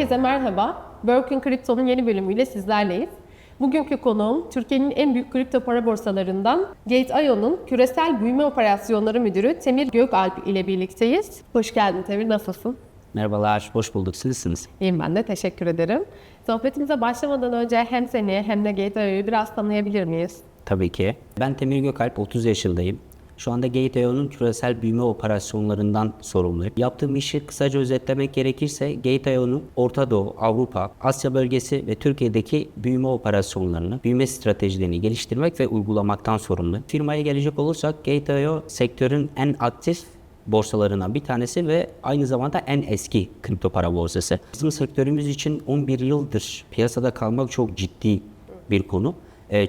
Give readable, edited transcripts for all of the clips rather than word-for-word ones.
Herkese merhaba. Working Crypto'nun yeni bölümüyle sizlerleyiz. Bugünkü konuğum Türkiye'nin en büyük kripto para borsalarından Gate.io'nun küresel büyüme operasyonları müdürü Temir Gökalp ile birlikteyiz. Hoş geldin Temir, nasılsın? Merhabalar, hoş bulduk. Siz nasılsınız? İyiyim ben de, teşekkür ederim. Sohbetimize başlamadan önce hem seni hem de Gate.io'yu biraz tanıyabilir miyiz? Tabii ki. Ben Temir Gökalp, 30 yaşındayım. Şu anda Gate.io'nun küresel büyüme operasyonlarından sorumluyum. Yaptığım işi kısaca özetlemek gerekirse Gate.io'nun Orta Doğu, Avrupa, Asya bölgesi ve Türkiye'deki büyüme operasyonlarını, büyüme stratejilerini geliştirmek ve uygulamaktan sorumlu. Firmaya gelecek olursak Gate.io sektörün en aktif borsalarından bir tanesi ve aynı zamanda en eski kripto para borsası. Bizim sektörümüz için 11 yıldır piyasada kalmak çok ciddi bir konu.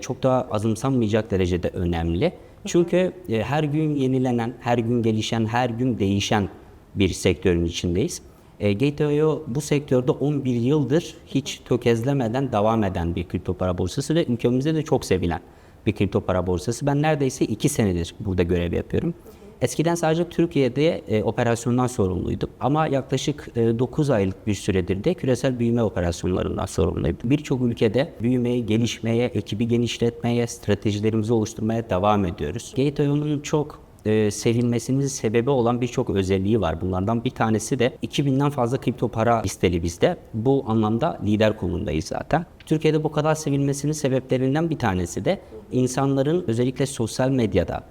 Çok daha azımsanmayacak derecede önemli. Çünkü her gün yenilenen, her gün gelişen, her gün değişen bir sektörün içindeyiz. Gate.io bu sektörde 11 yıldır hiç tökezlemeden devam eden bir kripto para borsası ve ülkemizde de çok sevilen bir kripto para borsası. Ben neredeyse 2 senedir burada görev yapıyorum. Eskiden sadece Türkiye'de operasyondan sorumluydum ama yaklaşık 9 aylık bir süredir de küresel büyüme operasyonlarından sorumluyum. Birçok ülkede büyümeye, gelişmeye, ekibi genişletmeye, stratejilerimizi oluşturmaya devam ediyoruz. Gate.io'nun çok sevilmesinin sebebi olan birçok özelliği var. Bunlardan bir tanesi de 2000'den fazla kripto para listeli bizde. Bu anlamda lider konumdayız zaten. Türkiye'de bu kadar sevilmesinin sebeplerinden bir tanesi de insanların özellikle sosyal medyada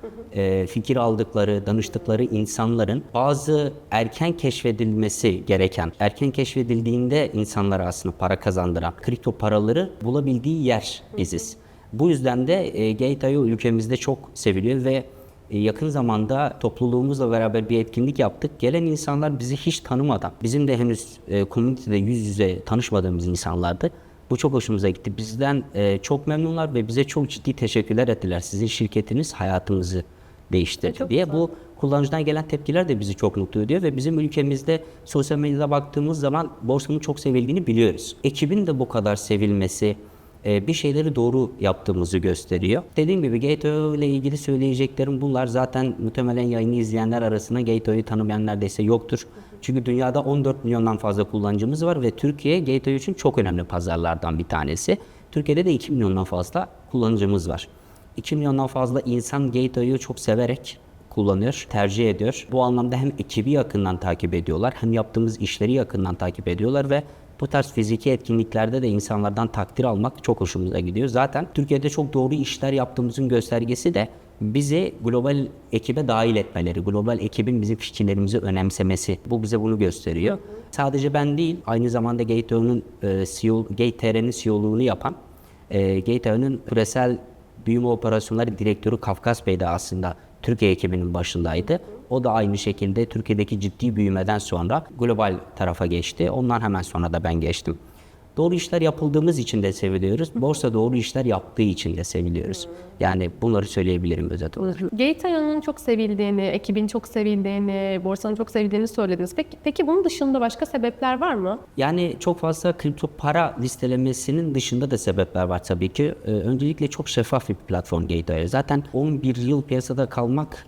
fikir aldıkları, danıştıkları insanların bazı erken keşfedilmesi gereken, erken keşfedildiğinde insanlara aslında para kazandıran kripto paraları bulabildiği yer biziz. Bu yüzden de Gate.io ülkemizde çok seviliyor ve yakın zamanda topluluğumuzla beraber bir etkinlik yaptık. Gelen insanlar bizi hiç tanımadan, bizim de henüz komünitede yüz yüze tanışmadığımız insanlardı. Bu çok hoşumuza gitti. Bizden çok memnunlar ve bize çok ciddi teşekkürler ettiler. Sizin şirketiniz hayatımızı değiştirdi diye. Güzel. Bu kullanıcıdan gelen tepkiler de bizi çok mutlu ediyor ve bizim ülkemizde sosyal medyada baktığımız zaman borsanın çok sevildiğini biliyoruz. Ekibin de bu kadar sevilmesi, bir şeyleri doğru yaptığımızı gösteriyor. Dediğim gibi Gate.io ile ilgili söyleyeceklerim bunlar. Zaten muhtemelen yayını izleyenler arasında Gate.io'yu tanımayan neredeyse yoktur. Çünkü dünyada 14 milyondan fazla kullanıcımız var ve Türkiye Gate.io için çok önemli pazarlardan bir tanesi. Türkiye'de de 2 milyondan fazla kullanıcımız var. 2 milyondan fazla insan Gate.io'yu çok severek kullanıyor, tercih ediyor. Bu anlamda hem ekibi yakından takip ediyorlar, hem yaptığımız işleri yakından takip ediyorlar ve bu tarz fiziki etkinliklerde de insanlardan takdir almak çok hoşumuza gidiyor. Zaten Türkiye'de çok doğru işler yaptığımızın göstergesi de bizi global ekibe dahil etmeleri, global ekibin bizim fikirlerimizi önemsemesi. Bu bize bunu gösteriyor. Sadece ben değil, aynı zamanda Gate.io'nun CEO, Gate.tr'nin CEO'luğunu yapan, Gate.io'nun küresel büyüme operasyonları direktörü Kafkas Bey de aslında Türkiye ekibinin başındaydı. O da aynı şekilde Türkiye'deki ciddi büyümeden sonra global tarafa geçti. Ondan hemen sonra da ben geçtim. Doğru işler yapıldığımız için de seviliyoruz. Borsa doğru işler yaptığı için de seviliyoruz. Yani bunları söyleyebilirim özet olarak. Gate.io'nun çok sevildiğini, ekibin çok sevildiğini, borsanın çok sevildiğini söylediniz. Peki bunun dışında başka sebepler var mı? Yani çok fazla kripto para listelemesinin dışında da sebepler var tabii ki. Öncelikle çok şeffaf bir platform Gate.io. Zaten 11 yıl piyasada kalmak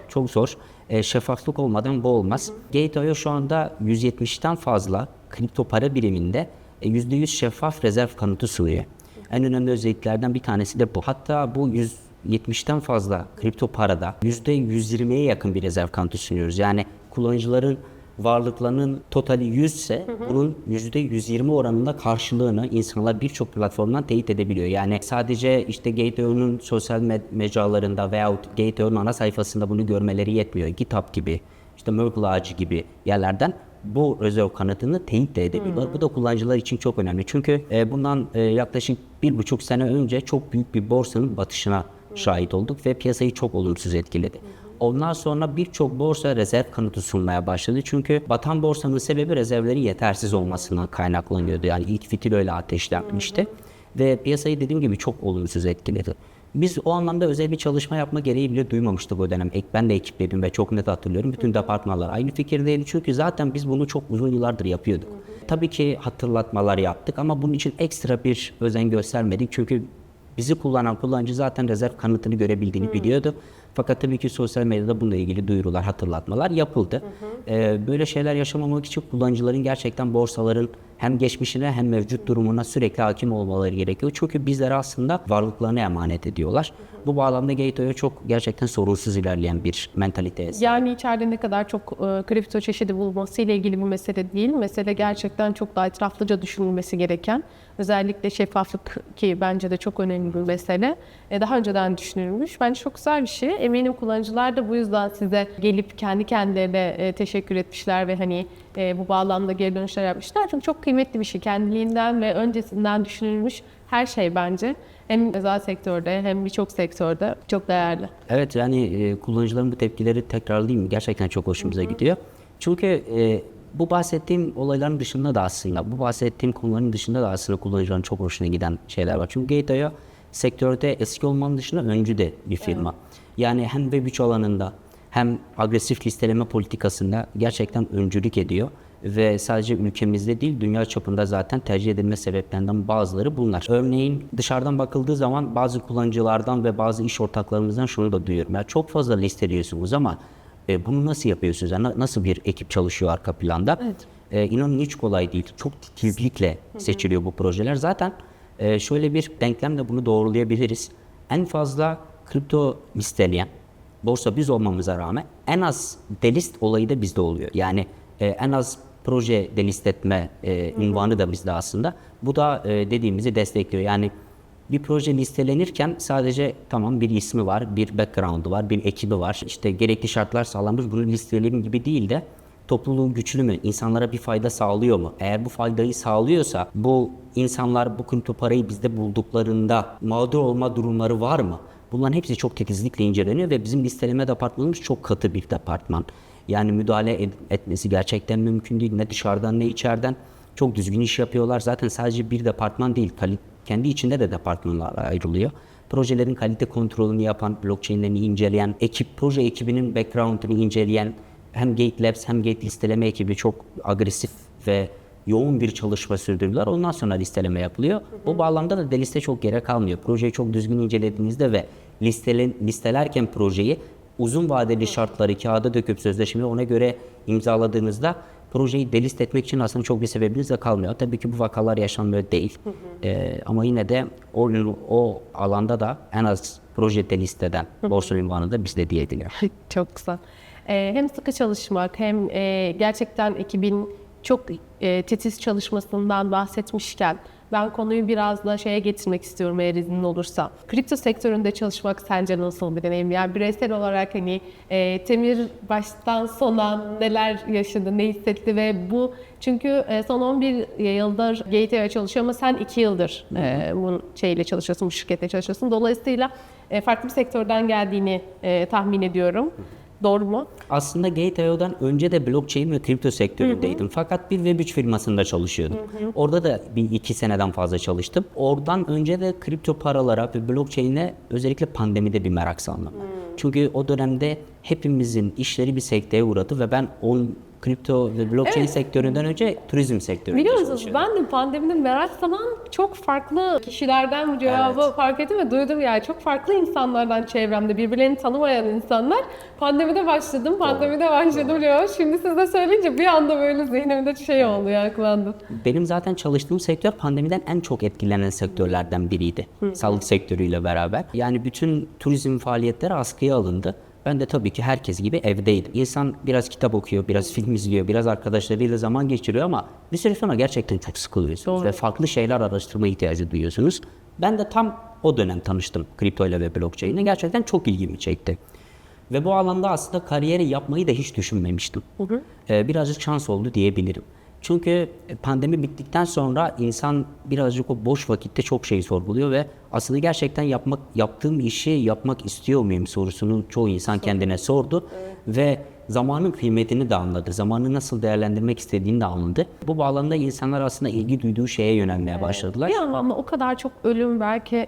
çok zor. Şeffaflık olmadan bu olmaz. Gate.io şu anda 170'ten fazla kripto para biriminde %100 şeffaf rezerv kanıtı sunuyor. En önemli özelliklerden bir tanesi de bu. Hatta bu 170'ten fazla kripto parada %120'ye yakın bir rezerv kanıtı sunuyoruz. Yani kullanıcıların varlıklarının totali 100 ise bunun %120 oranında karşılığını insanlar birçok platformdan teyit edebiliyor. Yani sadece işte Gate.io'nun sosyal mecralarında veyahut Gate.io'nun ana sayfasında bunu görmeleri yetmiyor. GitHub gibi, işte Merkle ağacı gibi yerlerden bu rezerv kanıtını teyit de edebiliyorlar. Bu da kullanıcılar için çok önemli. Çünkü bundan yaklaşık 1,5 sene önce çok büyük bir borsanın batışına şahit olduk ve piyasayı çok olumsuz etkiledi. Ondan sonra birçok borsa rezerv kanıtı sunmaya başladı. Çünkü batan borsanın sebebi rezervlerin yetersiz olmasından kaynaklanıyordu. Yani ilk fitil öyle ateşlenmişti. Ve piyasayı dediğim gibi çok olumsuz etkiledi. Biz o anlamda özel bir çalışma yapma gereği bile duymamıştık o dönem. Ben de ekipledim ve çok net hatırlıyorum. Bütün departmanlar aynı fikirdeydi. Çünkü zaten biz bunu çok uzun yıllardır yapıyorduk. Tabii ki hatırlatmalar yaptık ama bunun için ekstra bir özen göstermedik. Çünkü bizi kullanan kullanıcı zaten rezerv kanıtını görebildiğini biliyordu. Fakat tabii ki sosyal medyada bununla ilgili duyurular, hatırlatmalar yapıldı. Böyle şeyler yaşamamak için kullanıcıların gerçekten borsaların hem geçmişine hem mevcut durumuna sürekli hakim olmaları gerekiyor. Çünkü bizlere aslında varlıklarını emanet ediyorlar. Bu bağlamda Gate.io çok gerçekten sorunsuz ilerleyen bir mentaliteye sahip. Yani içeride ne kadar çok kripto çeşidi bulunması ile ilgili bir mesele değil. Mesele gerçekten çok daha etraflıca düşünülmesi gereken, özellikle şeffaflık ki bence de çok önemli bir mesele. Daha önceden düşünülmüş. Bence çok güzel bir şey. Eminim kullanıcılar da bu yüzden size gelip kendi kendilerine teşekkür etmişler ve hani bu bağlamda geri dönüşler yapmışlar. Çünkü çok kıymetli bir şey. Kendiliğinden ve öncesinden düşünülmüş her şey bence. Hem özel sektörde hem birçok sektörde çok değerli. Evet, yani kullanıcıların bu tepkileri tekrarlayayım, gerçekten çok hoşumuza gidiyor. Çünkü bu bahsettiğim olayların dışında da aslında, bu bahsettiğim konuların dışında da aslında kullanıcıların çok hoşuna giden şeyler var. Çünkü Gate.io sektörde eski olmanın dışında öncü de bir firma. Yani hem Web3 alanında hem agresif listeleme politikasında gerçekten öncülük ediyor. Ve sadece ülkemizde değil, dünya çapında zaten tercih edilme sebeplerinden bazıları bunlar. Örneğin dışarıdan bakıldığı zaman bazı kullanıcılardan ve bazı iş ortaklarımızdan şunu da duyuyorum. Ya çok fazla listeliyorsunuz ama bunu nasıl yapıyorsunuz? Yani nasıl bir ekip çalışıyor arka planda? Evet. İnanın hiç kolay değil. Çok titizlikle seçiliyor bu projeler. Zaten şöyle bir denklemle bunu doğrulayabiliriz. En fazla kripto listeleyen borsa biz olmamıza rağmen en az delist olayı da bizde oluyor. Yani en az proje delist etme ünvanı da bizde aslında. Bu da dediğimizi destekliyor. Yani bir proje listelenirken sadece tamam bir ismi var, bir background'u var, bir ekibi var. İşte gerekli şartlar sağlanmış. Bunu listeleyelim gibi değil de topluluğun güçlü mü? İnsanlara bir fayda sağlıyor mu? Eğer bu faydayı sağlıyorsa bu insanlar bu kripto parayı bizde bulduklarında mağdur olma durumları var mı? Bunların hepsi çok titizlikle inceleniyor ve bizim listeleme departmanımız çok katı bir departman. Yani müdahale etmesi gerçekten mümkün değil. Ne dışarıdan ne içeriden çok düzgün iş yapıyorlar. Zaten sadece bir departman değil, kendi içinde de departmanlar ayrılıyor. Projelerin kalite kontrolünü yapan, blockchain'lerini inceleyen, proje ekibinin background'ını inceleyen hem Gate Labs hem Gate listeleme ekibi çok agresif ve yoğun bir çalışma sürdürüyorlar. Ondan sonra listeleme yapılıyor. Bu bağlamda da deliste çok gerek kalmıyor. Projeyi çok düzgün incelediğinizde ve listelerken projeyi uzun vadeli şartları kağıda döküp sözleşmeyi ona göre imzaladığınızda projeyi delist etmek için aslında çok bir sebebiniz de kalmıyor. Tabii ki bu vakalar yaşanmıyor değil. Ama yine de o alanda da en az proje delist eden borsa ünvanı da bizde diyebiliyor. Çok güzel. Hem sıkı çalışmak hem gerçekten ekibin çok titiz çalışmasından bahsetmişken ben konuyu biraz da şeye getirmek istiyorum eğer iznin olursa. Kripto sektöründe çalışmak sence nasıl bir deneyim? Yani bireysel olarak hani Temir baştan sona neler yaşadı, ne hissetti ve bu çünkü son 11 yıldır Gate.io çalışıyor ama sen 2 yıldır bu şeyle çalışıyorsun, bu şirkette çalışıyorsun. Dolayısıyla farklı bir sektörden geldiğini tahmin ediyorum. Doğru mu? Aslında Gate.io'dan önce de blockchain ve kripto sektöründeydim. Fakat bir Web3 firmasında çalışıyordum. Orada da bir 2 seneden fazla çalıştım. Oradan önce de kripto paralara ve blockchain'e özellikle pandemide bir merak saldım. Çünkü o dönemde hepimizin işleri bir sekteye uğradı ve ben kripto ve blockchain sektöründen önce turizm sektöründe Biliyor musunuz çalışıyordum. ben de pandemide merak salan çok farklı kişilerden bu cevabı fark ettim ve duydum yani çok farklı insanlardan çevremde birbirlerini tanımayan insanlar pandemide başladım diyor. Şimdi siz de söyleyince bir anda böyle zihnimde şey oldu yankılandı. Benim zaten çalıştığım sektör pandemiden en çok etkilenen sektörlerden biriydi. Sağlık sektörüyle beraber. Yani bütün turizm faaliyetleri askıya alındı. Ben de tabii ki herkes gibi evdeydim. İnsan biraz kitap okuyor, biraz film izliyor, biraz arkadaşlarıyla zaman geçiriyor ama bir süre sonra gerçekten çok sıkılıyorsunuz ve farklı şeyler araştırma ihtiyacı duyuyorsunuz. Ben de tam o dönem tanıştım kripto ile ve blockchain'le. Gerçekten çok ilgimi çekti. Ve bu alanda aslında kariyeri yapmayı da hiç düşünmemiştim. Birazcık şans oldu diyebilirim. Çünkü pandemi bittikten sonra insan birazcık o boş vakitte çok şey sorguluyor ve aslında gerçekten yaptığım işi yapmak istiyor muyum sorusunu çoğu insan kendine sordu ve zamanın kıymetini de anladı. Zamanı nasıl değerlendirmek istediğini de anladı. Bu bağlamda insanlar aslında ilgi duyduğu şeye yönelmeye başladılar. Bir anlamda o kadar çok ölüm belki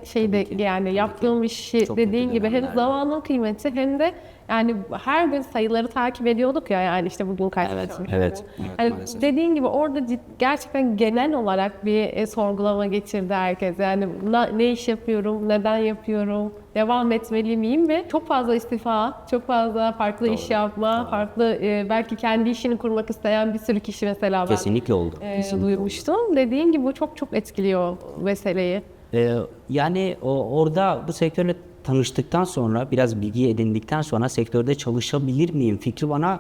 yani yaptığım işi Çok dediğin kötü gibi hem dönemlerdi. zamanın kıymeti hem de yani her gün sayıları takip ediyorduk ya yani işte bugün kaç kişi. Evet. Yani Maalesef. dediğin gibi orada gerçekten genel olarak bir sorgulama geçirdi herkes. Yani ne iş yapıyorum, neden yapıyorum, devam etmeli miyim ve çok fazla istifa, çok fazla farklı iş yapma, farklı belki kendi işini kurmak isteyen bir sürü kişi mesela ben Kesinlikle oldu. duymuştum. Dediğin gibi bu çok etkiliyor meseleyi. Yani orada bu sektörle tanıştıktan sonra, biraz bilgi edindikten sonra sektörde çalışabilir miyim fikri bana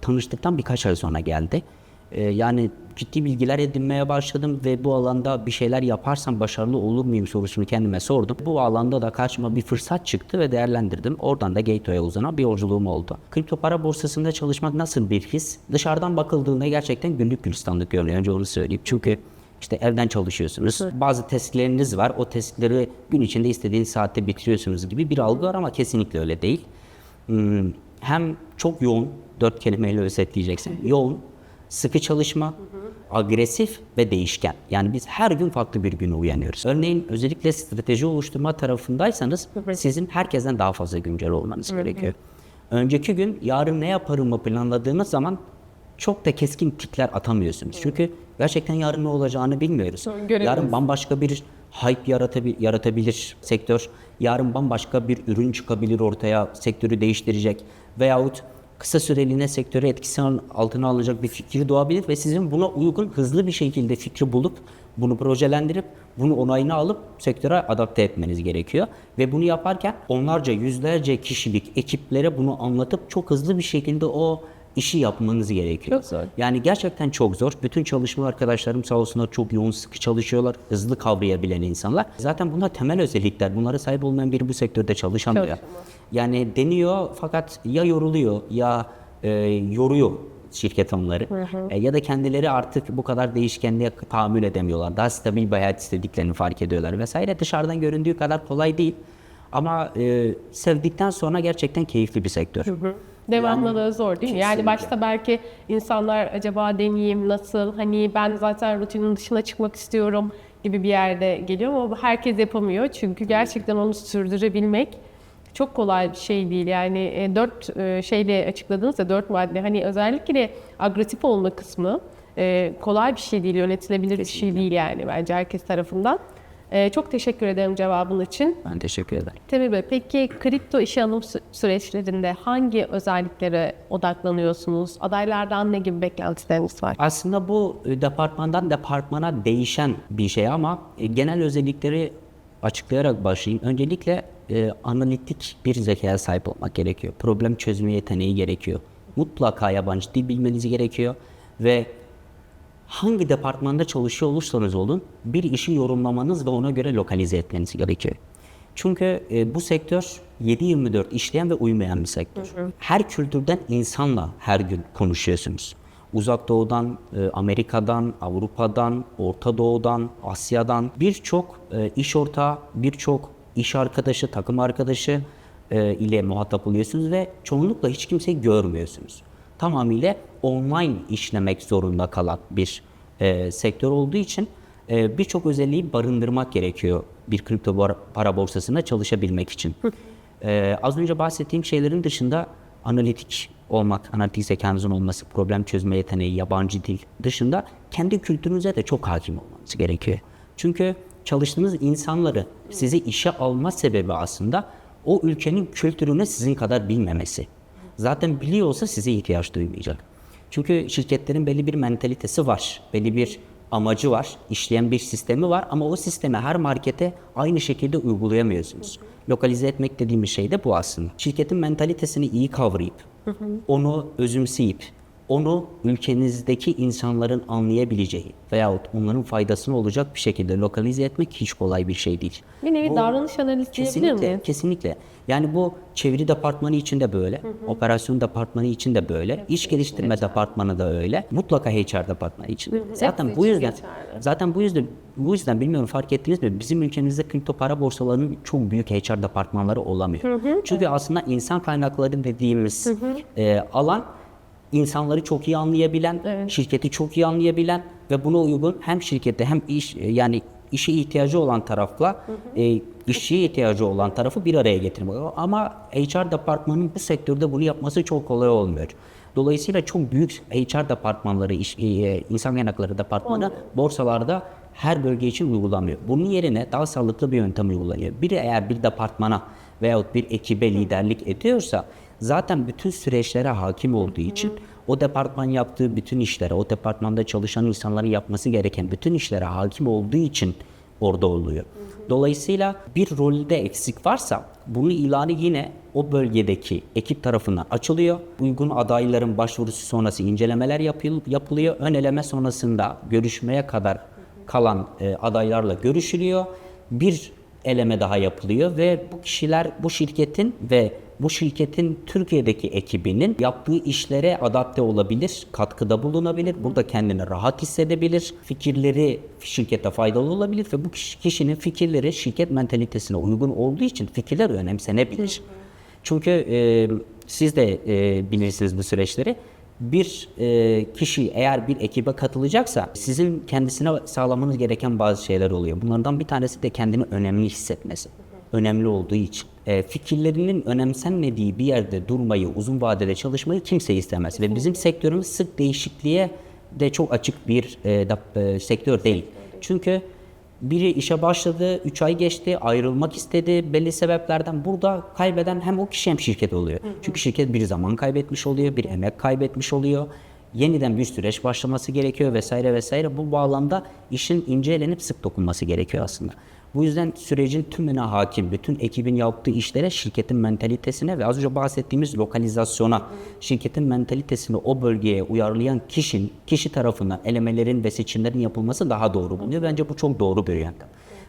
tanıştıktan birkaç ay sonra geldi. Yani ciddi bilgiler edinmeye başladım ve bu alanda bir şeyler yaparsam başarılı olur muyum sorusunu kendime sordum. Bu alanda da karşıma bir fırsat çıktı ve değerlendirdim. Oradan da Gateway'e uzanan bir yolculuğum oldu. Kripto para borsasında çalışmak nasıl bir his? Dışarıdan bakıldığında gerçekten güllük gülistanlık görünüyor. Önce onu söyleyeyim. Çünkü işte evden çalışıyorsunuz. Bazı testleriniz var. O testleri gün içinde istediğiniz saatte bitiriyorsunuz gibi bir algı var ama kesinlikle öyle değil. Hem çok yoğun, 4 kelimeyle özetleyeceksin. Yoğun, sıkı çalışma, agresif ve değişken. Yani biz her gün farklı bir güne uyanıyoruz. Örneğin özellikle strateji oluşturma tarafındaysanız sizin herkesten daha fazla güncel olmanız gerekiyor. Önceki gün yarın ne yaparımı planladığınız zaman çok da keskin tikler atamıyorsunuz. Çünkü gerçekten yarın ne olacağını bilmiyoruz. Yarın bambaşka bir hype yaratabilir sektör. Yarın bambaşka bir ürün çıkabilir ortaya, sektörü değiştirecek. Veyahut kısa süreliğine sektörü etkisi altına alacak bir fikir doğabilir ve sizin buna uygun hızlı bir şekilde fikri bulup, bunu projelendirip, bunu onayını alıp sektöre adapte etmeniz gerekiyor. Ve bunu yaparken onlarca, yüzlerce kişilik ekiplere bunu anlatıp çok hızlı bir şekilde o işi yapmanız gerekiyor. Çok zor. Yani gerçekten çok zor. Bütün çalışma arkadaşlarım sağ olsunlar çok yoğun, sıkı çalışıyorlar. Hızlı kavrayabilen insanlar. Zaten bunlar temel özellikler. Bunlara sahip olmayan biri bu sektörde çalışamıyor. Yani deniyor fakat ya yoruluyor ya yoruyor şirket onları. Ya da kendileri artık bu kadar değişkenliğe tahammül edemiyorlar. Daha stabil bir hayat istediklerini fark ediyorlar vesaire. Dışarıdan göründüğü kadar kolay değil. Ama sevdikten sonra gerçekten keyifli bir sektör. Devamlılığı zor değil mi? Yani başta belki insanlar acaba deneyeyim nasıl, hani ben zaten rutinin dışına çıkmak istiyorum gibi bir yerde geliyor ama herkes yapamıyor. Çünkü gerçekten onu sürdürebilmek çok kolay bir şey değil. Yani 4 şeyle açıkladınız ya, 4 madde, hani özellikle agresif olma kısmı kolay bir şey değil, yönetilebilir bir şey değil yani bence herkes tarafından. Çok teşekkür ederim cevabın için. Ben teşekkür ederim. Temir Bey, peki kripto işe alım süreçlerinde hangi özelliklere odaklanıyorsunuz? Adaylardan ne gibi beklentileriniz var? Aslında bu departmandan departmana değişen bir şey ama genel özellikleri açıklayarak başlayayım. Öncelikle analitik bir zekaya sahip olmak gerekiyor. Problem çözme yeteneği gerekiyor. Mutlaka yabancı dil bilmeniz gerekiyor ve hangi departmanda çalışıyor olursanız olun bir işi yorumlamanız ve ona göre lokalize etmeniz gerekiyor. Çünkü bu sektör 7/24 işleyen ve uyumayan bir sektör. Her kültürden insanla her gün konuşuyorsunuz. Uzak Doğu'dan, Amerika'dan, Avrupa'dan, Orta Doğu'dan, Asya'dan birçok iş ortağı, birçok iş arkadaşı, takım arkadaşı ile muhatap oluyorsunuz ve çoğunlukla hiç kimseyi görmüyorsunuz. Tamamıyla online işlemek zorunda kalan bir sektör olduğu için birçok özelliği barındırmak gerekiyor bir kripto para borsasında çalışabilmek için. Az önce bahsettiğim şeylerin dışında analitik olmak, analitik zekanızın olması, problem çözme yeteneği, yabancı dil dışında kendi kültürünüze de çok hakim olmanız gerekiyor. Çünkü çalıştığınız insanları sizi işe alma sebebi aslında o ülkenin kültürünü sizin kadar bilmemesi. Zaten biliyorsa size ihtiyaç duymayacak. Çünkü şirketlerin belli bir mentalitesi var, belli bir amacı var, işleyen bir sistemi var ama o sistemi her markete aynı şekilde uygulayamıyorsunuz. Lokalize etmek dediğimiz şey de bu aslında. Şirketin mentalitesini iyi kavrayıp, onu özümseyip, onu ülkenizdeki insanların anlayabileceği veyahut onların faydasına olacak bir şekilde lokalize etmek hiç kolay bir şey değil. Bir nevi davranış analizi diyebilir miyiz? Kesinlikle. Yani bu çeviri departmanı için de böyle, operasyon departmanı için de böyle, iş geliştirme departmanı da öyle, mutlaka HR departmanı için de. Zaten bu yüzden bilmiyorum fark ettiniz mi? Bizim ülkemizde kripto para borsalarının çok büyük HR departmanları olamıyor. Çünkü aslında insan kaynakları dediğimiz alan insanları çok iyi anlayabilen, şirketi çok iyi anlayabilen ve buna uygun hem şirkette hem yani işe ihtiyacı olan tarafla işçiye ihtiyacı olan tarafı bir araya getirmek. Ama HR departmanının bu sektörde bunu yapması çok kolay olmuyor. Dolayısıyla çok büyük HR departmanları, insan kaynakları departmanı borsalarda her bölge için uygulamıyor. Bunun yerine daha sağlıklı bir yöntem uygulanıyor. Biri eğer bir departmana veyahut bir ekibe liderlik ediyorsa zaten bütün süreçlere hakim olduğu için o departman yaptığı bütün işlere, o departmanda çalışan insanların yapması gereken bütün işlere hakim olduğu için orada oluyor. Dolayısıyla bir rolde eksik varsa bunun ilanı yine o bölgedeki ekip tarafından açılıyor. Uygun adayların başvurusu sonrası incelemeler yapılıyor. Ön eleme sonrasında görüşmeye kadar kalan adaylarla görüşülüyor. Bir eleme daha yapılıyor ve bu kişiler bu şirketin Türkiye'deki ekibinin yaptığı işlere adapte olabilir, katkıda bulunabilir, burada kendini rahat hissedebilir, fikirleri şirkete faydalı olabilir ve bu kişinin fikirleri şirket mentalitesine uygun olduğu için fikirler önemsenebilir. Çünkü siz de bilirsiniz bu süreçleri. Bir kişi eğer bir ekibe katılacaksa sizin kendisine sağlamanız gereken bazı şeyler oluyor. Bunlardan bir tanesi de kendini önemli hissetmesi. Önemli olduğu için. Fikirlerinin önemsenmediği bir yerde durmayı, uzun vadede çalışmayı kimse istemez. Ve bizim sektörümüz sık değişikliğe de çok açık bir sektör değil. Çünkü biri işe başladı, 3 ay geçti, ayrılmak istedi belli sebeplerden. Burada kaybeden hem o kişi hem şirket oluyor. Çünkü şirket bir zaman kaybetmiş oluyor, bir emek kaybetmiş oluyor. Yeniden bir süreç başlaması gerekiyor vesaire vesaire. Bu bağlamda işin incelenip sık dokunması gerekiyor aslında. Bu yüzden sürecin tümüne hakim, bütün ekibin yaptığı işlere, şirketin mentalitesine ve az önce bahsettiğimiz lokalizasyona, şirketin mentalitesini o bölgeye uyarlayan kişi tarafından elemelerin ve seçimlerin yapılması daha doğru bulunuyor. Bence bu çok doğru bir yöntem.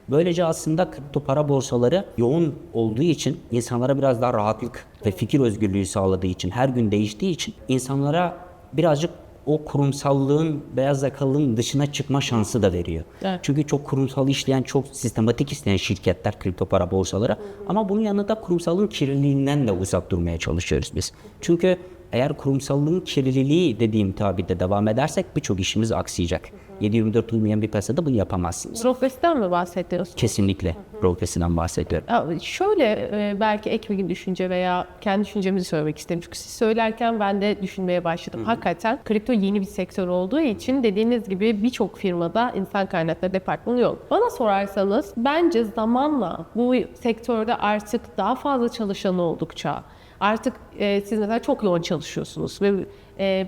Böylece aslında kripto para borsaları yoğun olduğu için, insanlara biraz daha rahatlık ve fikir özgürlüğü sağladığı için, her gün değiştiği için insanlara birazcık o kurumsallığın, beyaz yakalılığın dışına çıkma şansı da veriyor. Evet. Çünkü çok kurumsal işleyen, çok sistematik işleyen şirketler kripto para borsaları. Ama bunun yanında kurumsallığın kirliliğinden de uzak durmaya çalışıyoruz biz. Çünkü eğer kurumsallığın kirliliği dediğim tabirde devam edersek birçok işimiz aksayacak. 7/24 uymayan bir piyasada bunu yapamazsınız. Bürokrasiden mi bahsediyorsunuz? Kesinlikle bürokrasiden bahsediyorum. Şöyle belki ek bir düşünce veya kendi düşüncemizi söylemek istedim. Çünkü siz söylerken ben de düşünmeye başladım. Hakikaten kripto yeni bir sektör olduğu için dediğiniz gibi birçok firmada insan kaynakları departmanı yok. Bana sorarsanız bence zamanla bu sektörde artık daha fazla çalışan oldukça artık siz mesela çok yoğun çalışıyorsunuz ve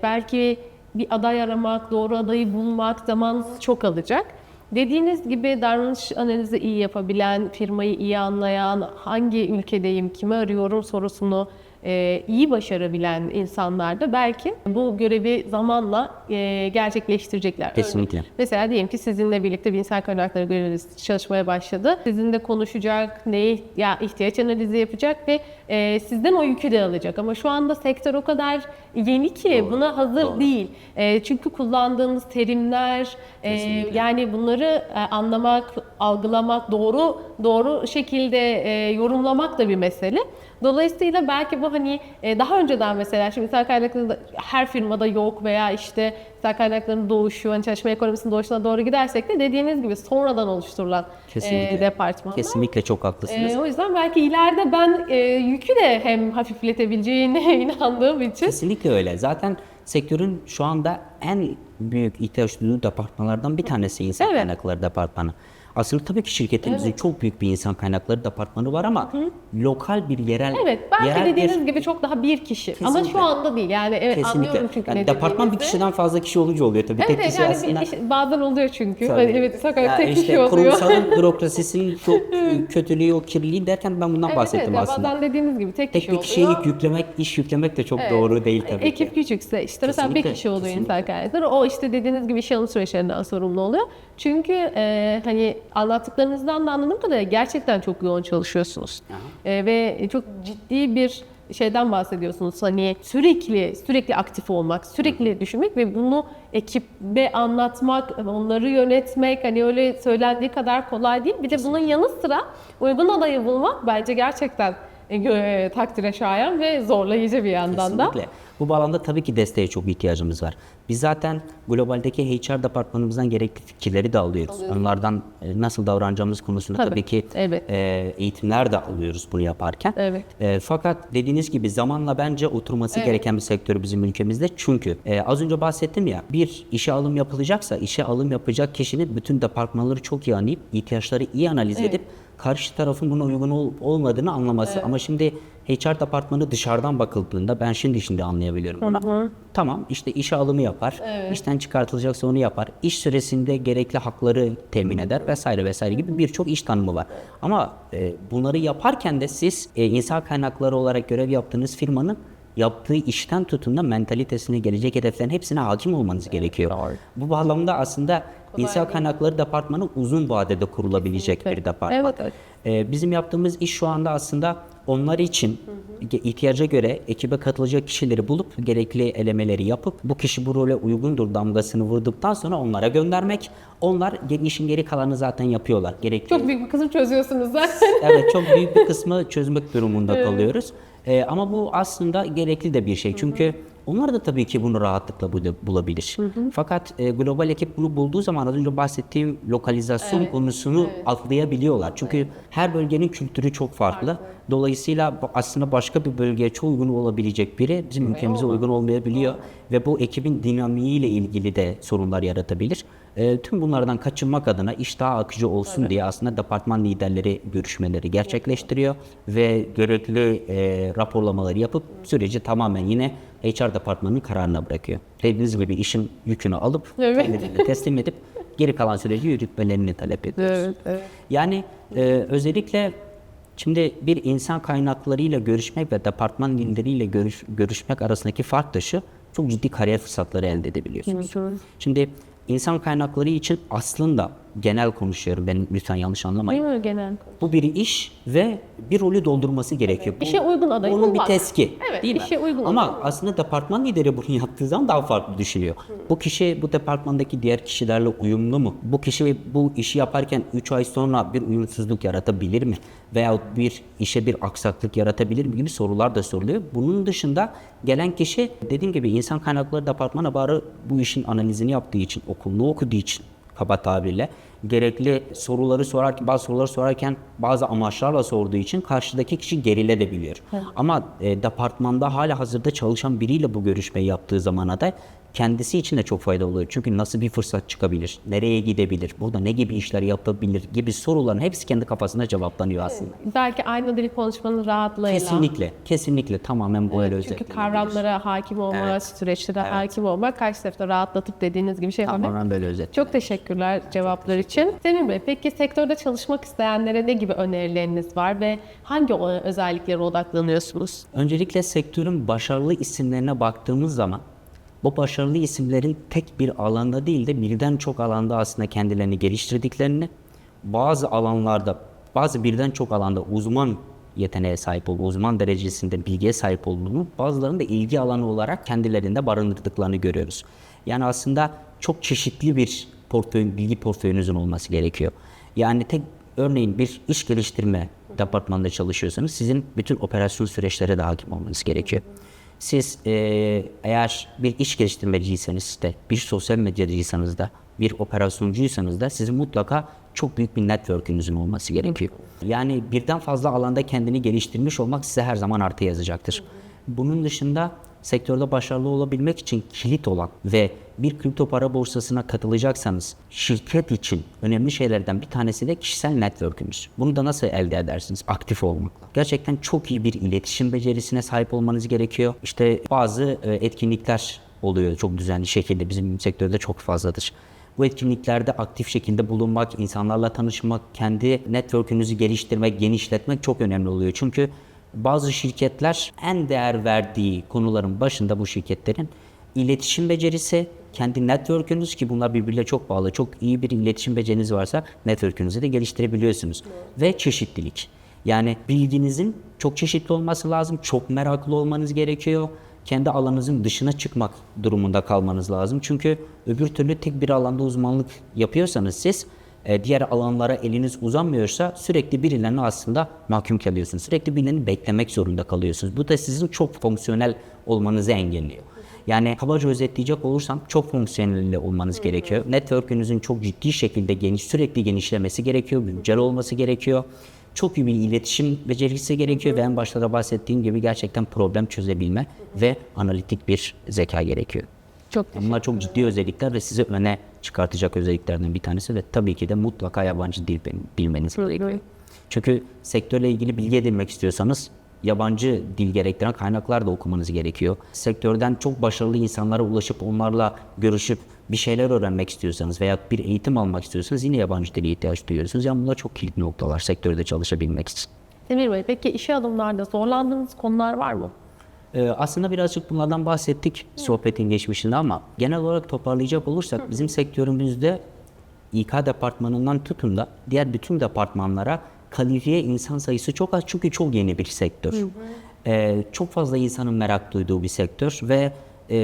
belki bir aday aramak, doğru adayı bulmak zamanınızı çok alacak. Dediğiniz gibi davranış analizi iyi yapabilen, firmayı iyi anlayan, hangi ülkedeyim, kimi arıyorum sorusunu iyi başarabilen insanlar da belki bu görevi zamanla gerçekleştirecekler. Kesinlikle. Mesela diyelim ki sizinle birlikte bir insan kaynakları görevlisi çalışmaya başladı. Sizinle konuşacak, ihtiyaç analizi yapacak ve sizden o yükü de alacak. Ama şu anda sektör o kadar yeni ki buna hazır değil. Çünkü kullandığımız terimler, yani bunları anlamak, algılamak, doğru şekilde yorumlamak da bir mesele. Dolayısıyla belki bu daha önceden mesela şimdi insan kaynakları her firmada yok veya işte insan kaynaklarının doğuşu, çalışma ekonomisinin doğuşuna doğru gidersek de dediğiniz gibi sonradan oluşturulan departmanlar. Kesinlikle çok haklısınız. O yüzden belki ileride ben yükü de hem hafifletebileceğine inandığım için. Kesinlikle öyle. Zaten sektörün şu anda en büyük ihtiyaç duyduğu departmanlardan bir tanesi insan kaynakları departmanı. Aslında tabii ki şirketimizin çok büyük bir insan kaynakları departmanı var ama lokal bir yerel... Evet, belki dediğiniz gibi çok daha bir kişi. Kesinlikle. Ama şu anda değil. Yani anlıyorum çünkü yani departman bir kişiden fazla kişi olunca oluyor tabii. Tek kişi yani aslında... bazen oluyor çünkü. Tek kişi oluyor. Kurumsalın bürokrasisinin çok kötülüğü, o kirliliği derken ben bundan bahsettim aslında. Bazen dediğiniz gibi tek kişi oluyor. Tek bir kişiye iş yüklemek de çok doğru değil tabii Ekip küçükse işte mesela bir kişi oluyor insan kaynakları. O işte dediğiniz gibi işe alım süreçlerinden sorumlu oluyor. Çünkü anlattıklarınızdan da anladığım kadarıyla gerçekten çok yoğun çalışıyorsunuz. Ve çok ciddi bir şeyden bahsediyorsunuz. Sürekli aktif olmak, sürekli düşünmek ve bunu ekibe anlatmak, onları yönetmek öyle söylendiği kadar kolay değil. Bir de bunun yanı sıra uygun adayı bulmak bence gerçekten takdire şayan ve zorlayıcı bir yandan da. Kesinlikle. Bu bağlamda tabii ki desteğe çok ihtiyacımız var. Biz zaten globaldeki HR departmanımızdan gerekli fikirleri de alıyoruz. Onlardan nasıl davranacağımız konusunda tabii ki evet. Eğitimler de alıyoruz bunu yaparken. Evet. Fakat dediğiniz gibi zamanla bence oturması gereken bir sektör bizim ülkemizde. Çünkü az önce bahsettim ya, bir işe alım yapılacaksa işe alım yapacak kişinin bütün departmanları çok iyi anlayıp ihtiyaçları iyi analiz edip karşı tarafın buna uygun olmadığını anlaması. Ama şimdi HR departmanı dışarıdan bakıldığında ben şimdi anlayabiliyorum bunu. Tamam, işte işe alımı yapar, işten çıkartılacaksa onu yapar, iş süresinde gerekli hakları temin eder vesaire vesaire gibi birçok iş tanımı var. Ama bunları yaparken de siz insan kaynakları olarak görev yaptığınız firmanın yaptığı işten tutun da mentalitesine, gelecek hedeflerin hepsine hakim olmanız gerekiyor. Bu bağlamda aslında insan kaynakları departmanı uzun vadede kurulabilecek bir departman. Bizim yaptığımız iş şu anda aslında onlar için ihtiyaca göre ekibe katılacak kişileri bulup gerekli elemeleri yapıp bu kişi bu role uygundur damgasını vurduktan sonra onlara göndermek. Onlar işin geri kalanını zaten yapıyorlar. Gerekli. Çok büyük bir kısmı çözüyorsunuz zaten. Evet, çok büyük bir kısmı çözmek durumunda kalıyoruz. Ama bu aslında gerekli de bir şey. Çünkü onlar da tabii ki bunu rahatlıkla bulabilir. Fakat global ekip bunu bulduğu zaman az önce bahsettiğim lokalizasyon konusunu atlayabiliyorlar. Çünkü her bölgenin kültürü çok farklı. Dolayısıyla aslında başka bir bölgeye çok uygun olabilecek biri bizim ülkemize uygun olmayabiliyor. Ve bu ekibin dinamiğiyle ilgili de sorunlar yaratabilir. Tüm bunlardan kaçınmak adına iş daha akıcı olsun diye aslında departman liderleri görüşmeleri gerçekleştiriyor ve gerekli raporlamaları yapıp süreci tamamen yine HR departmanının kararına bırakıyor. Dediğiniz gibi işin yükünü alıp kendilerine teslim edip geri kalan süreci yürütmelerini talep ediyoruz. Yani özellikle şimdi bir insan kaynaklarıyla görüşmek ve departman lideriyle görüşmek arasındaki fark da şu: çok ciddi kariyer fırsatları elde edebiliyorsunuz. Şimdi insan kaynakları için aslında genel konuşuyorum, ben lütfen yanlış anlamayın. Değil mi genel? Bu bir iş ve bir rolü doldurması gerekiyor. İşe uygun adayı Onun bir bulmak. teski. Evet, değil mi? işe uygun Ama adayı. aslında departman lideri bunu yaptığı zaman daha farklı düşünüyor. Bu kişi bu departmandaki diğer kişilerle uyumlu mu? Bu kişi bu işi yaparken 3 ay sonra bir uyumsuzluk yaratabilir mi? Veyahut bir işe bir aksaklık yaratabilir mi gibi sorular da soruluyor. Bunun dışında gelen kişi, dediğim gibi, insan kaynakları departmanı bari bu işin analizini yaptığı için, okulunu okuduğu için, kaba tabirle gerekli soruları sorarken, bazı soruları sorarken bazı amaçlarla sorduğu için karşıdaki kişi gerilebiliyor. Ama departmanda hala hazırda çalışan biriyle bu görüşmeyi yaptığı zamana da kendisi için de çok faydalı oluyor. Çünkü nasıl bir fırsat çıkabilir, nereye gidebilir, burada ne gibi işler yapabilir gibi soruların hepsi kendi kafasında cevaplanıyor aslında. Belki aynı dili konuşmanın rahatlığıyla. Kesinlikle tamamen böyle özetleyebiliriz. Çünkü kavramlara hakim olma, süreçlere hakim olma, karşı tarafta rahatlatıp dediğiniz gibi şey yapmak. Tamamen böyle özet. Çok teşekkürler cevaplar için. Semih Bey, peki sektörde çalışmak isteyenlere ne gibi önerileriniz var ve hangi özelliklere odaklanıyorsunuz? Öncelikle sektörün başarılı isimlerine baktığımız zaman bu başarılı isimlerin tek bir alanda değil de birden çok alanda aslında kendilerini geliştirdiklerini, bazı alanlarda, birden çok alanda uzman yeteneğe sahip olduğu, uzman derecesinde bilgiye sahip olduğunu, bazılarının da ilgi alanı olarak kendilerinde barındırdıklarını görüyoruz. Yani aslında çok çeşitli bir bilgi portföyünüzün olması gerekiyor. Yani örneğin bir iş geliştirme departmanında çalışıyorsanız sizin bütün operasyon süreçlere de hakim olmanız gerekiyor. Siz eğer bir iş geliştirmeciyseniz de, bir sosyal medyacıysanız da, bir operasyоncuysanız da sizin mutlaka çok büyük bir network'ünüzün olması gerekiyor. Yani birden fazla alanda kendini geliştirmiş olmak size her zaman artı yazacaktır. Bunun dışında sektörde başarılı olabilmek için kilit olan ve bir kripto para borsasına katılacaksanız şirket için önemli şeylerden bir tanesi de kişisel network'ünüz. Bunu da nasıl elde edersiniz? Aktif olmakla. Gerçekten çok iyi bir iletişim becerisine sahip olmanız gerekiyor. İşte bazı etkinlikler oluyor çok düzenli şekilde, bizim sektörde çok fazladır. Bu etkinliklerde aktif şekilde bulunmak, insanlarla tanışmak, kendi network'ünüzü geliştirmek, genişletmek çok önemli oluyor. Çünkü bazı şirketler en değer verdiği konuların başında bu şirketlerin iletişim becerisi, kendi network'ünüz, ki bunlar birbiriyle çok bağlı. Çok iyi bir iletişim beceriniz varsa network'ünüzü de geliştirebiliyorsunuz. Ve çeşitlilik. Yani bilginizin çok çeşitli olması lazım. Çok meraklı olmanız gerekiyor. Kendi alanınızın dışına çıkmak durumunda kalmanız lazım. Çünkü öbür türlü tek bir alanda uzmanlık yapıyorsanız siz diğer alanlara eliniz uzanmıyorsa sürekli birilerini aslında mahkum kalıyorsunuz. Sürekli birilerini beklemek zorunda kalıyorsunuz. Bu da sizin çok fonksiyonel olmanızı engelliyor. Yani kabaca özetleyecek olursam çok fonksiyonel olmanız gerekiyor. Network'ünüzün çok ciddi şekilde sürekli genişlemesi gerekiyor, güncel olması gerekiyor. Çok iyi bir iletişim becerisi gerekiyor ve en başta da bahsettiğim gibi gerçekten problem çözebilme ve analitik bir zeka gerekiyor. Çok Bunlar çok ciddi özellikler ve sizi öne çıkartacak özelliklerden bir tanesi ve tabii ki de mutlaka yabancı dil bilmeniz gerekiyor. Çünkü sektörle ilgili bilgi edinmek istiyorsanız yabancı dil gerektiren kaynaklar da okumanız gerekiyor. Sektörden çok başarılı insanlara ulaşıp onlarla görüşüp bir şeyler öğrenmek istiyorsanız veya bir eğitim almak istiyorsanız yine yabancı dile ihtiyaç duyuyorsunuz. Yani bunlar çok kilit noktalar sektörde çalışabilmek için. Temir Bey, peki işe alımlarda zorlandığınız konular var mı? Aslında birazcık bunlardan bahsettik sohbetin geçmişinde ama genel olarak toparlayacak olursak bizim sektörümüzde İK departmanından tutun da diğer bütün departmanlara kalifiye insan sayısı çok az çünkü çok yeni bir sektör. Çok fazla insanın merak duyduğu bir sektör ve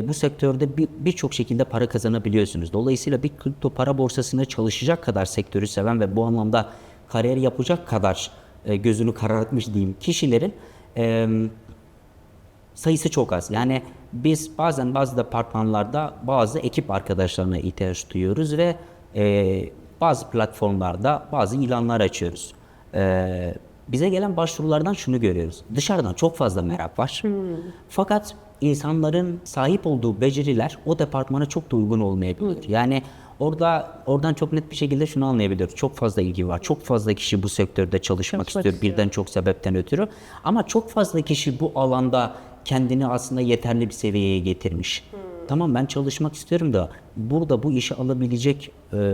bu sektörde birçok şekilde para kazanabiliyorsunuz. Dolayısıyla bir kripto para borsasında çalışacak kadar sektörü seven ve bu anlamda kariyer yapacak kadar gözünü karartmış diyeyim kişilerin sayısı çok az. Yani biz bazen bazı departmanlarda bazı ekip arkadaşlarına ihtiyaç duyuyoruz ve bazı platformlarda bazı ilanlar açıyoruz. Bize gelen başvurulardan şunu görüyoruz. Dışarıdan çok fazla merak var. Fakat insanların sahip olduğu beceriler o departmana çok da uygun olmayabilir. Yani oradan çok net bir şekilde şunu anlayabiliyoruz. Çok fazla ilgi var. Çok fazla kişi bu sektörde çalışmak istiyor. Birden çok sebepten ötürü. Ama çok fazla kişi bu alanda kendini aslında yeterli bir seviyeye getirmiş. Tamam ben çalışmak istiyorum da burada bu işi alabilecek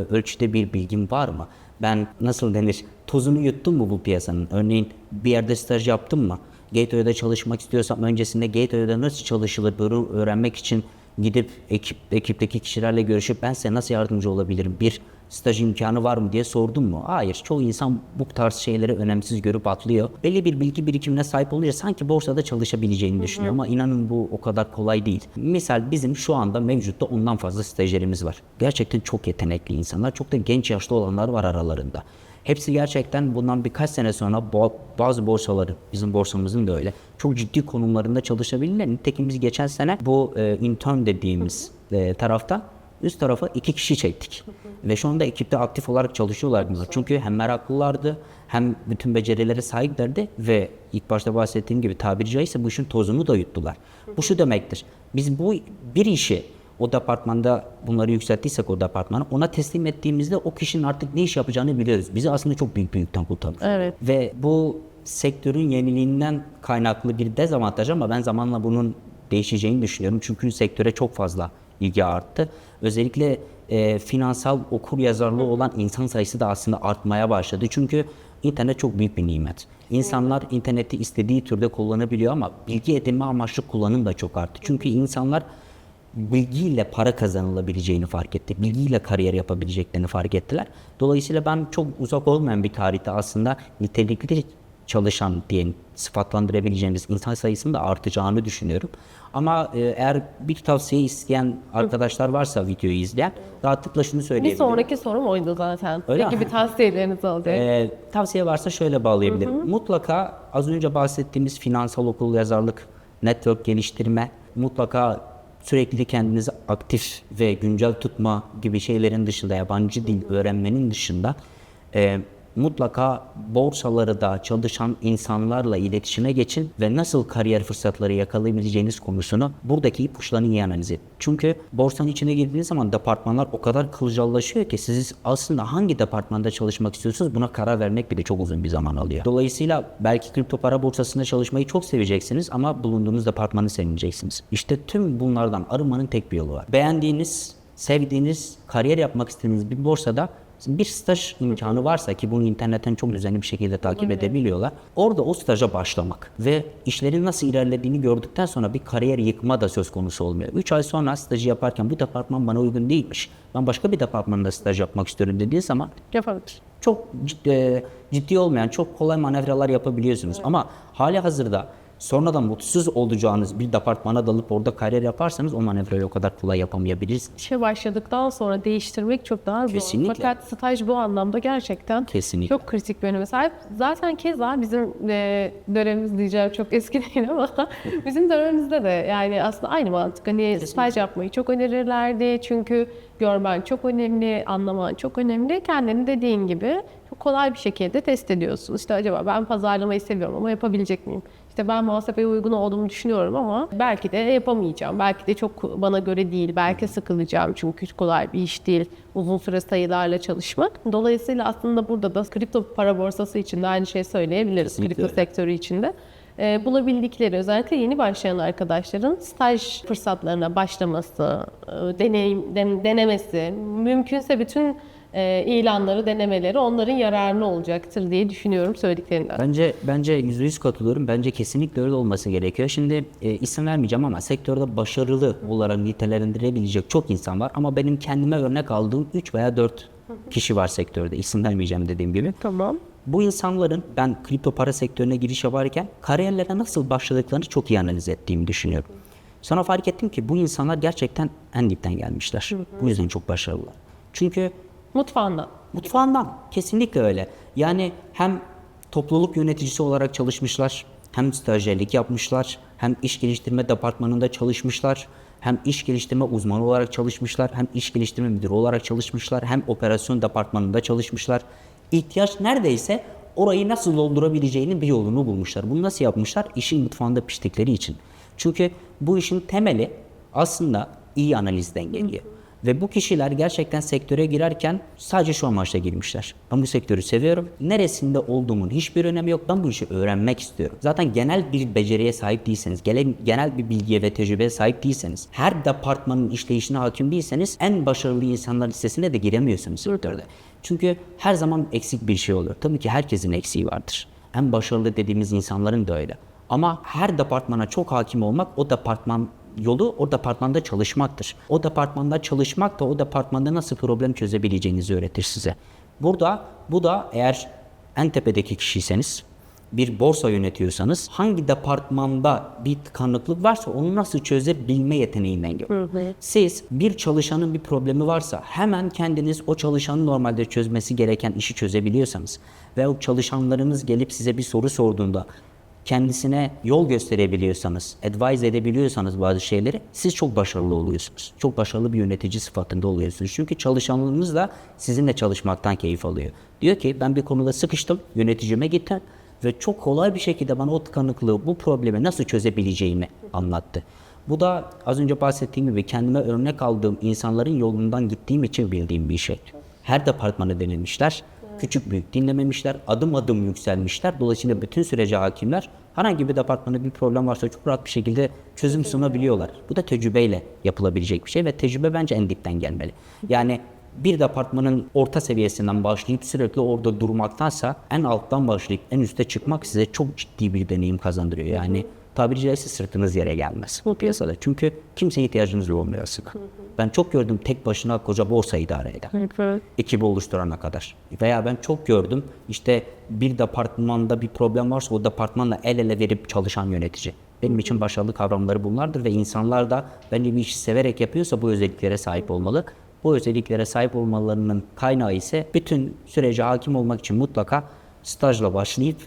ölçüde bir bilgim var mı? Ben nasıl denir tozunu yuttum mu bu piyasanın? Örneğin bir yerde staj yaptım mı? Gateway'de çalışmak istiyorsam öncesinde Gateway'de nasıl çalışılır bunu öğrenmek için gidip ekipteki kişilerle görüşüp ben size nasıl yardımcı olabilirim? Bir staj imkanı var mı diye sordum mu? Hayır. Çoğu insan bu tarz şeyleri önemsiz görüp atlıyor. Belli bir bilgi birikimine sahip olunca sanki borsada çalışabileceğini düşünüyor ama inanın bu o kadar kolay değil. Misal bizim şu anda mevcutta ondan fazla stajyerimiz var. Gerçekten çok yetenekli insanlar. Çok da genç yaşta olanlar var aralarında. Hepsi gerçekten bundan birkaç sene sonra bazı borsaları, bizim borsamızın da öyle, çok ciddi konumlarında çalışabilirler. Nitekim biz geçen sene bu intern dediğimiz tarafta üst tarafa 2 kişi çektik. Ve şu anda ekipte aktif olarak çalışıyorlar bunlar. Çünkü hem meraklılardı hem bütün becerilere sahiplerdi ve ilk başta bahsettiğim gibi tabiri caizse bu işin tozunu da yuttular. Bu şu demektir. Biz bu bir işi o departmanda bunları yükselttiysek o departmanı ona teslim ettiğimizde o kişinin artık ne iş yapacağını biliyoruz. Bizi aslında çok büyük bir yükten kurtarır. Evet. Ve bu sektörün yeniliğinden kaynaklı bir dezavantaj ama ben zamanla bunun değişeceğini düşünüyorum. Çünkü sektöre çok fazla ilgi arttı. Özellikle finansal okuryazarlığı olan insan sayısı da aslında artmaya başladı. Çünkü internet çok büyük bir nimet. İnsanlar interneti istediği türde kullanabiliyor ama bilgi edinme amaçlı kullanım da çok arttı. Çünkü insanlar bilgiyle para kazanılabileceğini fark etti. Bilgiyle kariyer yapabileceklerini fark ettiler. Dolayısıyla ben çok uzak olmayan bir tarihte aslında nitelikli çalışan diye sıfatlandırabileceğimiz insan sayısının da artacağını düşünüyorum. Ama eğer bir tavsiye isteyen arkadaşlar varsa videoyu izleyen rahatlıkla şunu Bir söyleyebilirim. sonraki sorum oydu zaten. Öyle Ne mi? gibi tavsiyeleriniz olacak? Tavsiye varsa şöyle bağlayabilirim. Mutlaka az önce bahsettiğimiz finansal okuryazarlık, network geliştirme, mutlaka sürekli kendinizi aktif ve güncel tutma gibi şeylerin dışında, yabancı dil öğrenmenin dışında mutlaka borsaları da çalışan insanlarla iletişime geçin ve nasıl kariyer fırsatları yakalayabileceğiniz konusunu buradaki ipuçlarını iyi analiz edin. Çünkü borsanın içine girdiğiniz zaman departmanlar o kadar kılcallaşıyor ki siz aslında hangi departmanda çalışmak istiyorsunuz buna karar vermek bile çok uzun bir zaman alıyor. Dolayısıyla belki kripto para borsasında çalışmayı çok seveceksiniz ama bulunduğunuz departmanı sevmeyeceksiniz. İşte tüm bunlardan arınmanın tek bir yolu var. Beğendiğiniz, sevdiğiniz, kariyer yapmak istediğiniz bir borsada bir staj imkanı varsa ki bunu internetten çok düzenli bir şekilde takip edebiliyorlar. Orada o staja başlamak ve işlerin nasıl ilerlediğini gördükten sonra bir kariyer yıkma da söz konusu olmuyor. 3 ay sonra stajı yaparken bu departman bana uygun değilmiş. Ben başka bir departmanda staj yapmak istiyorum dediği zaman Yapabilir. çok ciddi olmayan, çok kolay manevralar yapabiliyorsunuz. Ama hali hazırda sonradan mutsuz olacağınız bir departmana dalıp orada kariyer yaparsanız o manevrayı o kadar kolay yapamayabilirsiniz. İşe başladıktan sonra değiştirmek çok daha zor. Kesinlikle. Fakat staj bu anlamda gerçekten Kesinlikle. çok kritik bir öneme sahip. Zaten keza bizim dönemimiz diyeceğim çok eski değil ama bizim dönemimizde de yani aslında aynı mantık. Hani staj yapmayı çok önerirlerdi çünkü görmen çok önemli, anlaman çok önemli. Kendini dediğin gibi çok kolay bir şekilde test ediyorsun. İşte acaba ben pazarlamayı seviyorum ama yapabilecek miyim? İşte ben muhasebeye uygun olduğumu düşünüyorum ama belki de yapamayacağım. Belki de çok bana göre değil. Belki sıkılacağım çünkü kolay bir iş değil. Uzun süre sayılarla çalışmak. Dolayısıyla aslında burada da kripto para borsası için de aynı şeyi söyleyebiliriz. Kesinlikle Kripto öyle. sektörü içinde. Bulabildikleri özellikle yeni başlayan arkadaşların staj fırsatlarına başlaması, denemesi, mümkünse bütün ilanları denemeleri onların yararına olacaktır diye düşünüyorum söylediklerinden. Bence %100 katılıyorum. Bence kesinlikle öyle olması gerekiyor. Şimdi isim vermeyeceğim ama sektörde başarılı olarak nitelendirebilecek çok insan var. Ama benim kendime örnek aldığım 3 veya 4 kişi var sektörde. İsim vermeyeceğim dediğim gibi. Tamam. Bu insanların ben kripto para sektörüne giriş yaparken kariyerlere nasıl başladıklarını çok iyi analiz ettiğimi düşünüyorum. Sonra fark ettim ki bu insanlar gerçekten en dipten gelmişler. Bu yüzden çok başarılılar. Çünkü mutfağından kesinlikle öyle. Yani hem topluluk yöneticisi olarak çalışmışlar, hem stajyerlik yapmışlar, hem iş geliştirme departmanında çalışmışlar, hem iş geliştirme uzmanı olarak çalışmışlar, hem iş geliştirme müdürü olarak çalışmışlar, hem operasyon departmanında çalışmışlar. İhtiyaç neredeyse orayı nasıl doldurabileceğinin bir yolunu bulmuşlar. Bunu nasıl yapmışlar? İşin mutfağında piştikleri için. Çünkü bu işin temeli aslında iyi analizden geliyor. Ve bu kişiler gerçekten sektöre girerken sadece şu amaçla girmişler. Ben bu sektörü seviyorum. Neresinde olduğumun hiçbir önemi yok. Ben bu işi öğrenmek istiyorum. Zaten genel bir beceriye sahip değilseniz, genel bir bilgiye ve tecrübeye sahip değilseniz, her departmanın işleyişine hakim değilseniz en başarılı insanlar listesine de giremiyorsunuz sektörde. Çünkü her zaman eksik bir şey olur. Tabii ki herkesin eksiği vardır. En başarılı dediğimiz insanların da öyle. Ama her departmana çok hakim olmak o departman yolu o departmanda çalışmaktır. O departmanda çalışmak da o departmanda nasıl problem çözebileceğinizi öğretir size. Bu da eğer en tepedeki kişiyseniz, bir borsa yönetiyorsanız hangi departmanda bir tıkanıklık varsa onu nasıl çözebilme yeteneğinden geliyor. Siz bir çalışanın bir problemi varsa hemen kendiniz o çalışanın normalde çözmesi gereken işi çözebiliyorsanız ve o çalışanlarınız gelip size bir soru sorduğunda kendisine yol gösterebiliyorsanız, advise edebiliyorsanız bazı şeyleri siz çok başarılı oluyorsunuz. Çok başarılı bir yönetici sıfatında oluyorsunuz. Çünkü çalışanlarınız da sizinle çalışmaktan keyif alıyor. Diyor ki ben bir konuda sıkıştım, yöneticime gittim ve çok kolay bir şekilde bana o tıkanıklığı, bu problemi nasıl çözebileceğimi anlattı. Bu da az önce bahsettiğim gibi kendime örnek aldığım insanların yolundan gittiğim için bildiğim bir şey. Her departmanı denemişler. Küçük büyük dinlememişler, adım adım yükselmişler. Dolayısıyla bütün sürece hakimler herhangi bir departmanda bir problem varsa çok rahat bir şekilde çözüm sunabiliyorlar. Bu da tecrübeyle yapılabilecek bir şey ve tecrübe bence en dipten gelmeli. Yani bir departmanın orta seviyesinden başlayıp sürekli orada durmaktansa en alttan başlayıp en üste çıkmak size çok ciddi bir deneyim kazandırıyor. Yani tabiri caizse sırtınız yere gelmez bu piyasada. Çünkü kimseye ihtiyacınız olmuyor aslında. Ben çok gördüm tek başına koca borsa idare eden. Ekibi oluşturana kadar. Veya ben çok gördüm işte bir departmanda bir problem varsa o departmanla el ele verip çalışan yönetici. Benim için başarılı kavramları bunlardır ve insanlar da bence bir işi severek yapıyorsa bu özelliklere sahip olmalı. Bu özelliklere sahip olmalarının kaynağı ise bütün sürece hakim olmak için mutlaka stajla başlayıp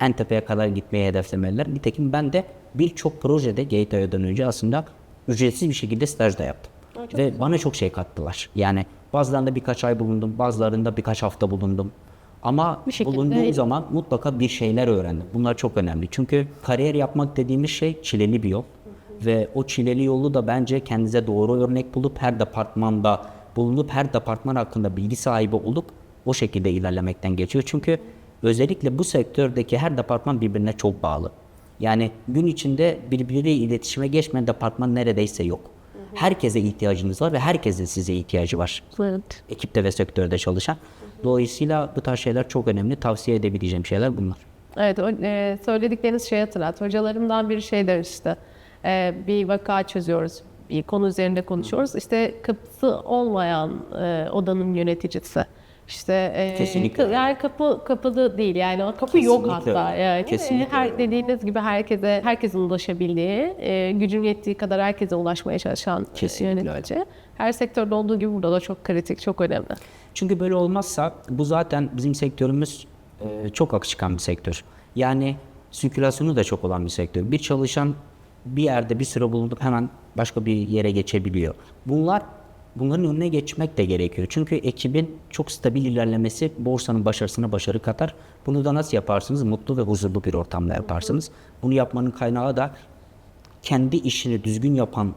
en tepeye kadar gitmeyi hedeflemeliler. Nitekim ben de birçok projede Gate.io'dan önce aslında ücretsiz bir şekilde staj da yaptım. Ve bana çok şey kattılar. Yani bazılarında birkaç ay bulundum, bazılarında birkaç hafta bulundum. Ama bulunduğum zaman mutlaka bir şeyler öğrendim. Bunlar çok önemli. Çünkü kariyer yapmak dediğimiz şey çileli bir yol. Ve o çileli yolu da bence kendinize doğru örnek bulup her departmanda bulunup her departman hakkında bilgi sahibi olup o şekilde ilerlemekten geçiyor. Çünkü özellikle bu sektördeki her departman birbirine çok bağlı. Yani gün içinde birbiriyle iletişime geçmeyen departman neredeyse yok. Herkese ihtiyacınız var ve herkesin size ihtiyacı var. Evet. Ekipte ve sektörde çalışan. Dolayısıyla bu tarz şeyler çok önemli. Tavsiye edebileceğim şeyler bunlar. Evet, söyledikleriniz şeyi hatırlat. Hocalarımdan biri şey demişti. Bir vaka çözüyoruz, bir konu üzerinde konuşuyoruz. İşte kapısı olmayan odanın yöneticisi. İşte Kesinlikle. yani kapalı değil, yani o kapı yok Kesinlikle hatta öyle. yani. Kesinlikle Her dediğiniz gibi herkesin ulaşabildiği, gücün yettiği kadar herkese ulaşmaya çalışan Kesinlikle yönetici. Her sektörde olduğu gibi burada da çok kritik, çok önemli. Çünkü böyle olmazsa bu zaten bizim sektörümüz çok akışkan bir sektör. Yani sirkülasyonu da çok olan bir sektör. Bir çalışan bir yerde bir süre bulunup hemen başka bir yere geçebiliyor. Bunların önüne geçmek de gerekiyor. Çünkü ekibin çok stabil ilerlemesi borsanın başarısına başarı katar. Bunu da nasıl yaparsınız? Mutlu ve huzurlu bir ortamda yaparsınız. Bunu yapmanın kaynağı da kendi işini düzgün yapan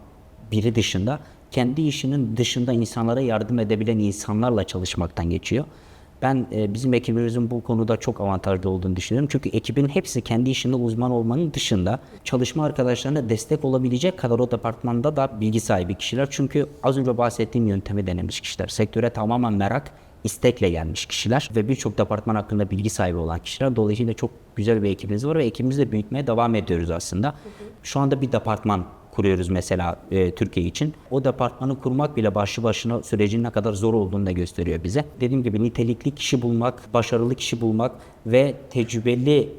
biri dışında, kendi işinin dışında insanlara yardım edebilen insanlarla çalışmaktan geçiyor. Ben bizim ekibimizin bu konuda çok avantajlı olduğunu düşünüyorum. Çünkü ekibin hepsi kendi işinde uzman olmanın dışında çalışma arkadaşlarına destek olabilecek kadar o departmanda da bilgi sahibi kişiler. Çünkü az önce bahsettiğim yöntemi denemiş kişiler. Sektöre tamamen merak, istekle gelmiş kişiler ve birçok departman hakkında bilgi sahibi olan kişiler. Dolayısıyla çok güzel bir ekibimiz var ve ekibimizi de büyütmeye devam ediyoruz aslında. Şu anda bir departman kuruyoruz mesela Türkiye için. O departmanı kurmak bile başlı başına sürecin ne kadar zor olduğunu da gösteriyor bize. Dediğim gibi nitelikli kişi bulmak, başarılı kişi bulmak ve tecrübeli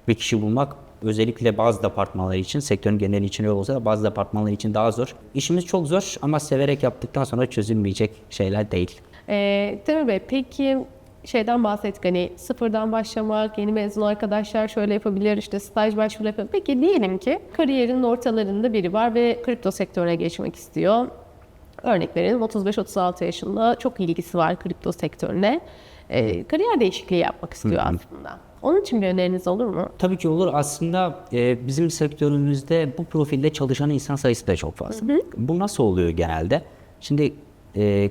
bir kişi bulmak özellikle bazı departmanlar için, sektörün geneli için öyle olsa da bazı departmanlar için daha zor. İşimiz çok zor ama severek yaptıktan sonra çözülmeyecek şeyler değil. Temel Bey, peki şeyden bahsettik, hani sıfırdan başlamak, yeni mezun arkadaşlar şöyle yapabilir, işte staj başvuru yapabilir. Peki diyelim ki kariyerinin ortalarında biri var ve kripto sektörüne geçmek istiyor. Örnek verelim, 35-36 yaşında, çok ilgisi var kripto sektörüne. Kariyer değişikliği yapmak istiyor aslında. Onun için bir öneriniz olur mu? Tabii ki olur. Aslında bizim sektörümüzde bu profilde çalışan insan sayısı da çok fazla. Bu nasıl oluyor genelde? Şimdi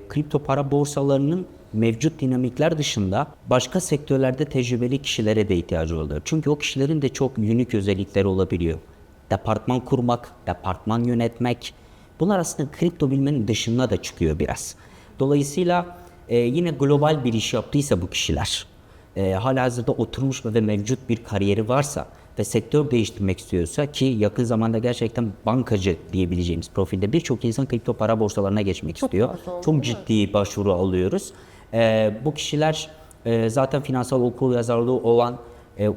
kripto para borsalarının mevcut dinamikler dışında başka sektörlerde tecrübeli kişilere de ihtiyacı oluyor. Çünkü o kişilerin de çok unik özellikleri olabiliyor. Departman kurmak, departman yönetmek, bunlar aslında kripto bilmenin dışında da çıkıyor biraz. Dolayısıyla yine global bir iş yaptıysa bu kişiler, halihazırda oturmuş ve mevcut bir kariyeri varsa ve sektör değiştirmek istiyorsa, ki yakın zamanda gerçekten bankacı diyebileceğimiz profilde birçok insan kripto para borsalarına geçmek istiyor. Çok ciddi başvuru alıyoruz. Bu kişiler zaten finansal okuryazarlığı olan,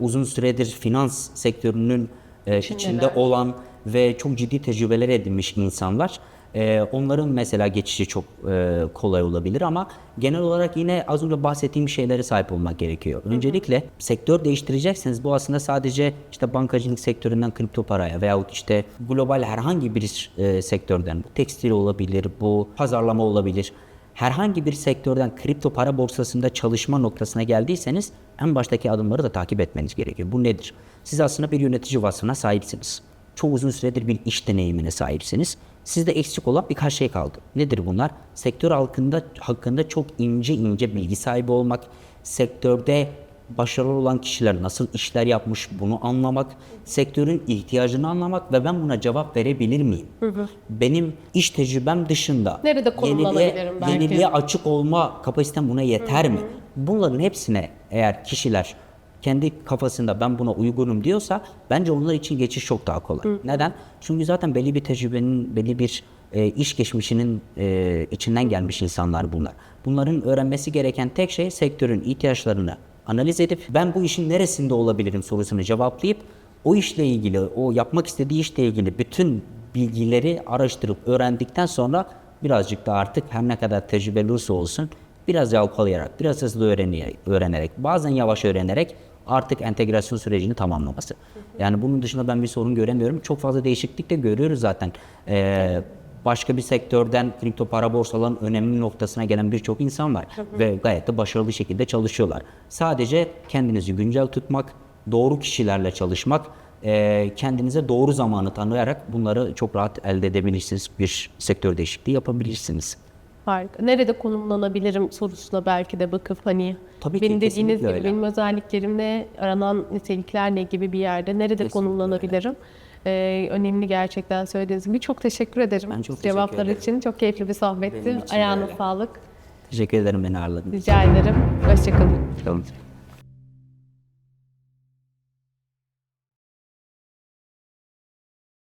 uzun süredir finans sektörünün içinde olan ve çok ciddi tecrübeler edinmiş insanlar. Onların mesela geçişi çok kolay olabilir ama genel olarak yine az önce bahsettiğim şeylere sahip olmak gerekiyor. Öncelikle sektör değiştirecekseniz bu aslında sadece işte bankacılık sektöründen kripto paraya veyahut işte global herhangi bir sektörden, bu tekstil olabilir, bu pazarlama olabilir. Herhangi bir sektörden kripto para borsasında çalışma noktasına geldiyseniz en baştaki adımları da takip etmeniz gerekiyor. Bu nedir? Siz aslında bir yönetici vasfına sahipsiniz. Çok uzun süredir bir iş deneyimine sahipsiniz. Sizde eksik olan birkaç şey kaldı. Nedir bunlar? Sektör hakkında çok ince bilgi sahibi olmak, sektörde başarılı olan kişiler nasıl işler yapmış bunu anlamak, sektörün ihtiyacını anlamak ve ben buna cevap verebilir miyim? Benim iş tecrübem dışında Nerede konumlanabilirim belki? yeniliğe açık olma kapasitem buna yeter mi? Bunların hepsine eğer kişiler kendi kafasında ben buna uygunum diyorsa bence onlar için geçiş çok daha kolay. Neden? Çünkü zaten belli bir tecrübenin, belli bir iş geçmişinin içinden gelmiş insanlar bunlar. Bunların öğrenmesi gereken tek şey sektörün ihtiyaçlarını analiz edip ben bu işin neresinde olabilirim sorusunu cevaplayıp o işle ilgili, o yapmak istediği işle ilgili bütün bilgileri araştırıp öğrendikten sonra birazcık da artık her ne kadar tecrübeli olursa olsun biraz yalpalayarak, biraz hızlı öğrenerek, bazen yavaş öğrenerek artık entegrasyon sürecini tamamlaması. Yani bunun dışında ben bir sorun göremiyorum. Çok fazla değişiklik de görüyoruz zaten. Başka bir sektörden kripto para borsalarının önemli noktasına gelen birçok insan var. Ve gayet de başarılı şekilde çalışıyorlar. Sadece kendinizi güncel tutmak, doğru kişilerle çalışmak, kendinize doğru zamanı tanıyarak bunları çok rahat elde edebilirsiniz. Bir sektör değişikliği yapabilirsiniz. Harika. Nerede konumlanabilirim sorusuna belki de bakıp hani Tabii ki, benim dediğiniz kesinlikle gibi öyle. benim özelliklerim ne, aranan nitelikler ne gibi bir yerde nerede Kesinlikle konumlanabilirim? Önemli gerçekten söylediğiniz gibi. Çok teşekkür ederim. Ben çok teşekkür Cevaplar ederim. için çok keyifli bir sohbetti. Benim için de Ayağına öyle. sağlık. Teşekkür ederim beni ağırladığınız için. Rica ederim. Hoşçakalın. Tamam.